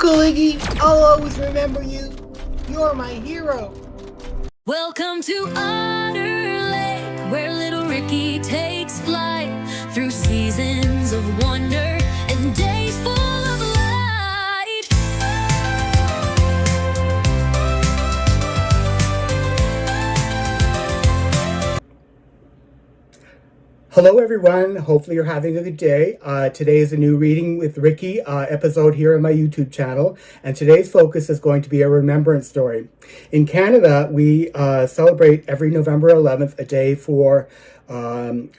Uncle Iggie, I'll always remember you. You're my hero. Welcome to Otter Lake, where little Ricky takes flight through seasons of wonder and days full of light. Hello everyone, hopefully you're having a good day. Today is a new Reading with Ricky episode here on my YouTube channel, and today's focus is going to be a remembrance story. In Canada, we celebrate every November 11th a day for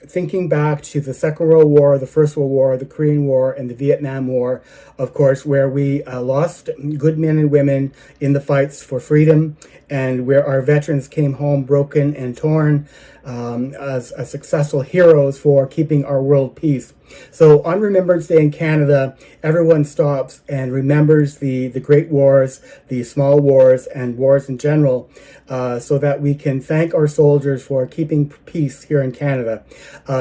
thinking back to the Second World War, the First World War, the Korean War, and the Vietnam War, of course, where we lost good men and women in the fights for freedom, and where our veterans came home broken and torn as successful heroes for keeping our world peace. So on Remembrance Day in Canada, everyone stops and remembers the great wars, the small wars, and wars in general, so that we can thank our soldiers for keeping peace here in Canada.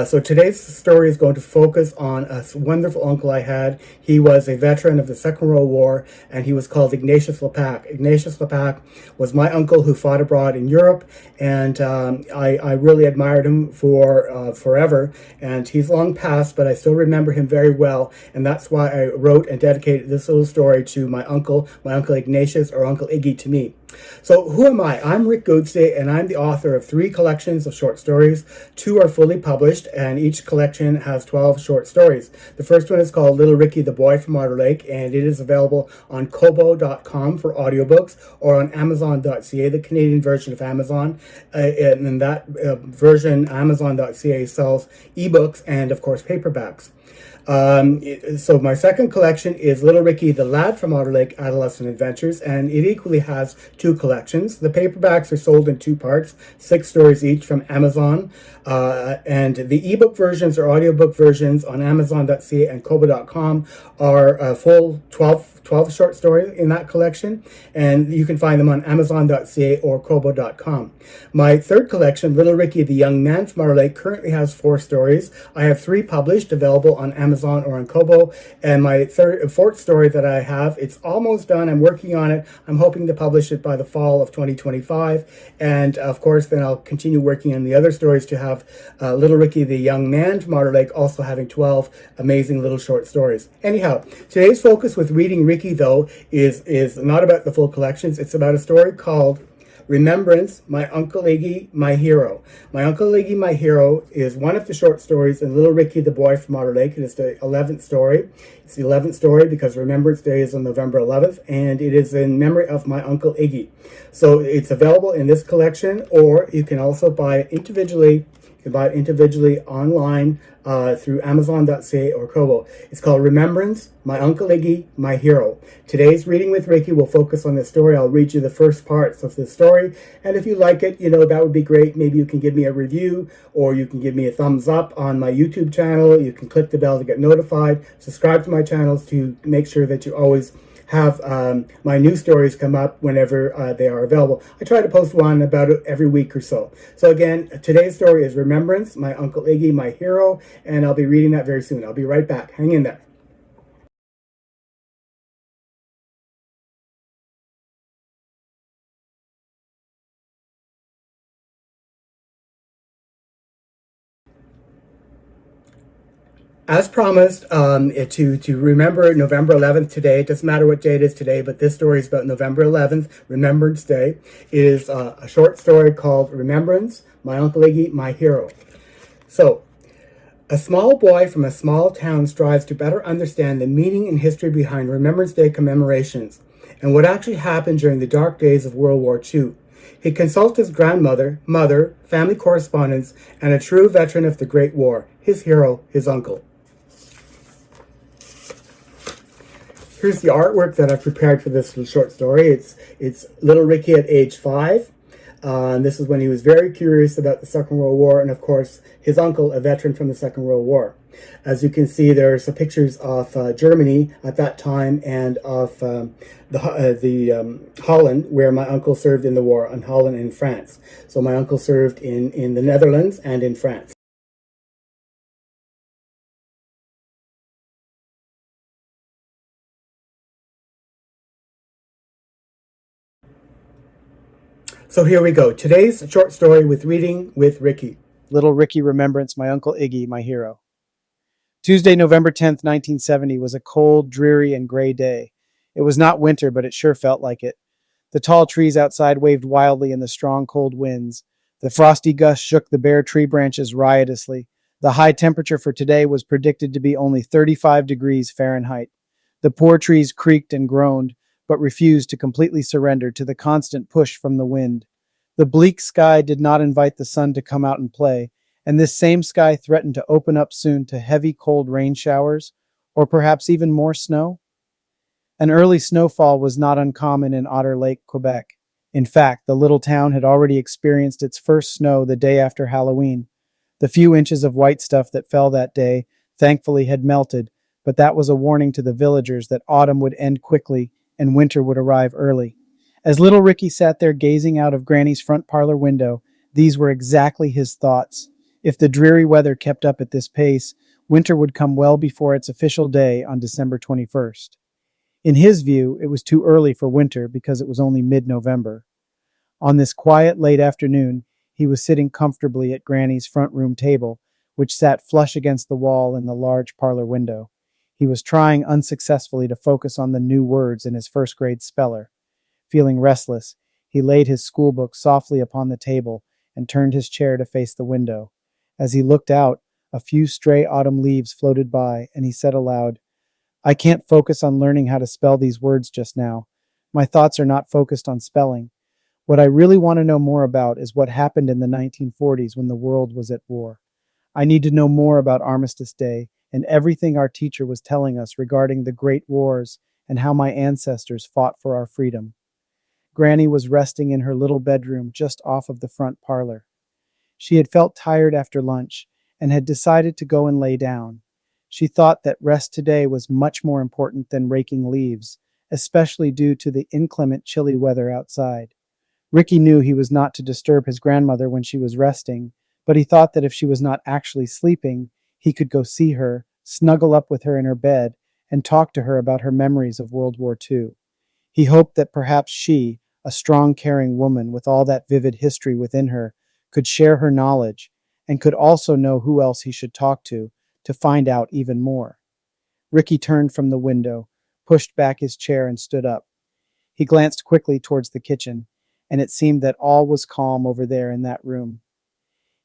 So today's story is going to focus on a wonderful uncle I had. He was a veteran of the Second World War, and he was called Ignatius Lepak. Ignatius Lepak was my uncle who fought abroad in Europe, and I really admired him for forever, and he's long passed, but I still remember him very well, and that's why I wrote and dedicated this little story to my Uncle Ignatius, or Uncle Iggie to me. So who am I? I'm Rick Goodstay, and I'm the author of 3 collections of short stories. 2 are fully published, and each collection has 12 short stories. The first one is called Little Ricky the Boy from Otter Lake, and it is available on kobo.com for audiobooks, or on amazon.ca, the Canadian version of Amazon. And in that version, amazon.ca sells ebooks and, of course, paperbacks. So my second collection is Little Ricky the Lad from Otter Lake, Adolescent Adventures, and it equally has 2 collections. The paperbacks are sold in 2 parts, 6 stories each from Amazon, and the ebook versions or audiobook versions on amazon.ca and kobo.com are a full 12 short stories in that collection, and you can find them on amazon.ca or kobo.com. My third collection, Little Ricky the Young Man from Otter Lake, currently has 4 stories. I have 3 published, available on Amazon or on Kobo, and my fourth story that I have, it's almost done. I'm working on it. I'm hoping to publish it by the fall of 2025, and of course then I'll continue working on the other stories to have Little Ricky the Young Man from Otter Lake also having 12 amazing little short stories. Anyhow, today's focus with Reading Ricky, though, is not about the full collections. It's about a story called Remembrance, My Uncle Iggie, My Hero. My Uncle Iggie, My Hero is one of the short stories in Little Ricky the Boy from Otter Lake. It is the 11th story. It's the 11th story because Remembrance Day is on November 11th, and it is in memory of my Uncle Iggie. So it's available in this collection, or you can also buy it individually. You can buy it individually online through amazon.ca or Kobo. It's called Remembrance, My Uncle Iggie, My Hero. Today's Reading with Ricky will focus on this story. I'll read you the first parts of this story, and if you like it, that would be great. Maybe you can give me a review, or you can give me a thumbs up on my YouTube channel. You can click the bell to get notified. Subscribe to my channels to make sure that you always have my new stories come up whenever they are available. I try to post one about every week or so. So again, today's story is Remembrance, My Uncle Iggie, My Hero, and I'll be reading that very soon. I'll be right back. Hang in there. As promised, to remember November 11th today, it doesn't matter what day it is today, but this story is about November 11th, Remembrance Day. It is a short story called Remembrance, My Uncle Iggie, My Hero. So, a small boy from a small town strives to better understand the meaning and history behind Remembrance Day commemorations and what actually happened during the dark days of World War II. He consults his grandmother, mother, family correspondence, and a true veteran of the Great War, his hero, his uncle. Here's the artwork that I've prepared for this short story. It's Little Ricky at age 5. This is when he was very curious about the Second World War, and of course his uncle, a veteran from the Second World War. As you can see, there are some pictures of Germany at that time, and of Holland, where my uncle served in the war, and Holland and France. So my uncle served in the Netherlands and in France. So here we go. Today's short story with Reading with Ricky. Little Ricky Remembrance, my Uncle Iggie, my hero. Tuesday, November 10th, 1970 was a cold, dreary, and gray day. It was not winter, but it sure felt like it. The tall trees outside waved wildly in the strong, cold winds. The frosty gusts shook the bare tree branches riotously. The high temperature for today was predicted to be only 35 degrees Fahrenheit. The poor trees creaked and groaned, but refused to completely surrender to the constant push from the wind. The bleak sky did not invite the sun to come out and play, and this same sky threatened to open up soon to heavy, cold rain showers, or perhaps even more snow. An early snowfall was not uncommon in Otter Lake, Quebec. In fact, the little town had already experienced its first snow the day after Halloween. The few inches of white stuff that fell that day, thankfully, had melted, but that was a warning to the villagers that autumn would end quickly and winter would arrive early. As little Ricky sat there gazing out of Granny's front parlor window, these were exactly his thoughts. If the dreary weather kept up at this pace, winter would come well before its official day on December 21st. In his view, it was too early for winter because it was only mid-November. On this quiet late afternoon, he was sitting comfortably at Granny's front room table, which sat flush against the wall in the large parlor window. He was trying unsuccessfully to focus on the new words in his first-grade speller. Feeling restless, he laid his schoolbook softly upon the table and turned his chair to face the window. As he looked out, a few stray autumn leaves floated by, and he said aloud, "I can't focus on learning how to spell these words just now. My thoughts are not focused on spelling. What I really want to know more about is what happened in the 1940s when the world was at war. I need to know more about Armistice Day and everything our teacher was telling us regarding the great wars and how my ancestors fought for our freedom." Granny was resting in her little bedroom just off of the front parlor. She had felt tired after lunch and had decided to go and lay down. She thought that rest today was much more important than raking leaves, especially due to the inclement chilly weather outside. Ricky knew he was not to disturb his grandmother when she was resting, but he thought that if she was not actually sleeping, he could go see her, snuggle up with her in her bed, and talk to her about her memories of World War II. He hoped that perhaps she, a strong, caring woman with all that vivid history within her, could share her knowledge, and could also know who else he should talk to find out even more. Ricky turned from the window, pushed back his chair, and stood up. He glanced quickly towards the kitchen, and it seemed that all was calm over there in that room.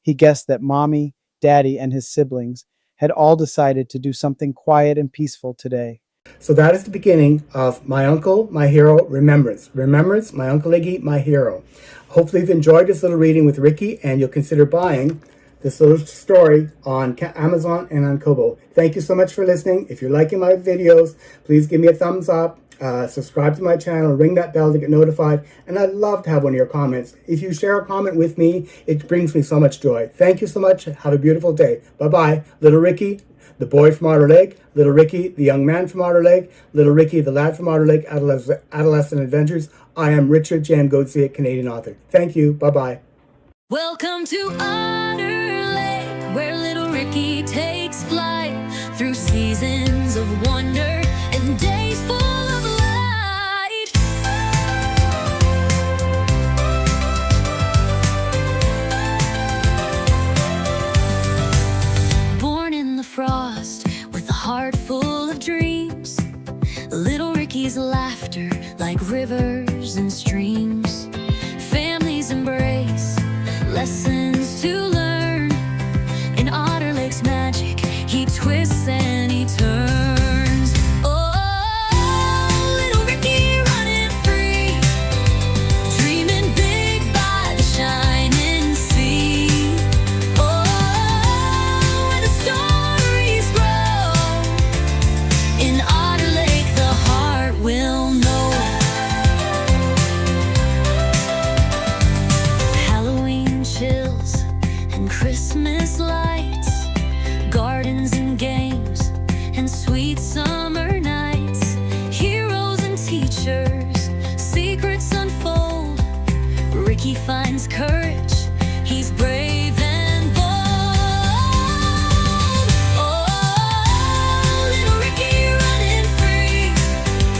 He guessed that Mommy, Daddy, and his siblings had all decided to do something quiet and peaceful today. So that is the beginning of My Uncle, My Hero, Remembrance. Remembrance, My Uncle Iggy, My Hero. Hopefully you've enjoyed this little reading with Ricky, and you'll consider buying this little story on Amazon and on Kobo. Thank you so much for listening. If you're liking my videos, please give me a thumbs up, subscribe to my channel, ring that bell to get notified, and I'd love to have one of your comments. If you share a comment with me, it brings me so much joy. Thank you so much. Have a beautiful day. Bye-bye. Little Ricky, the boy from Otter Lake, Little Ricky, the young man from Otter Lake, Little Ricky, the lad from Otter Lake, Adolescent Adventures. I am Richard Jan Goetze, Canadian author. Thank you. Bye-bye. Welcome to Otter Lake, where little Ricky takes flight through seasons of wonder and days full of light. Born in the frost with a heart full of dreams, little Ricky's laughter like rivers and streams. Families embrace lessons to learn. In Otter Lake's magic, he twists and he turns. Oh, little Ricky running free, dreaming big by the shining sea. Oh, where the stories grow, in Otter Lake the heart will know. Christmas lights, gardens and games, and sweet summer nights. Heroes and teachers, secrets unfold. Ricky finds courage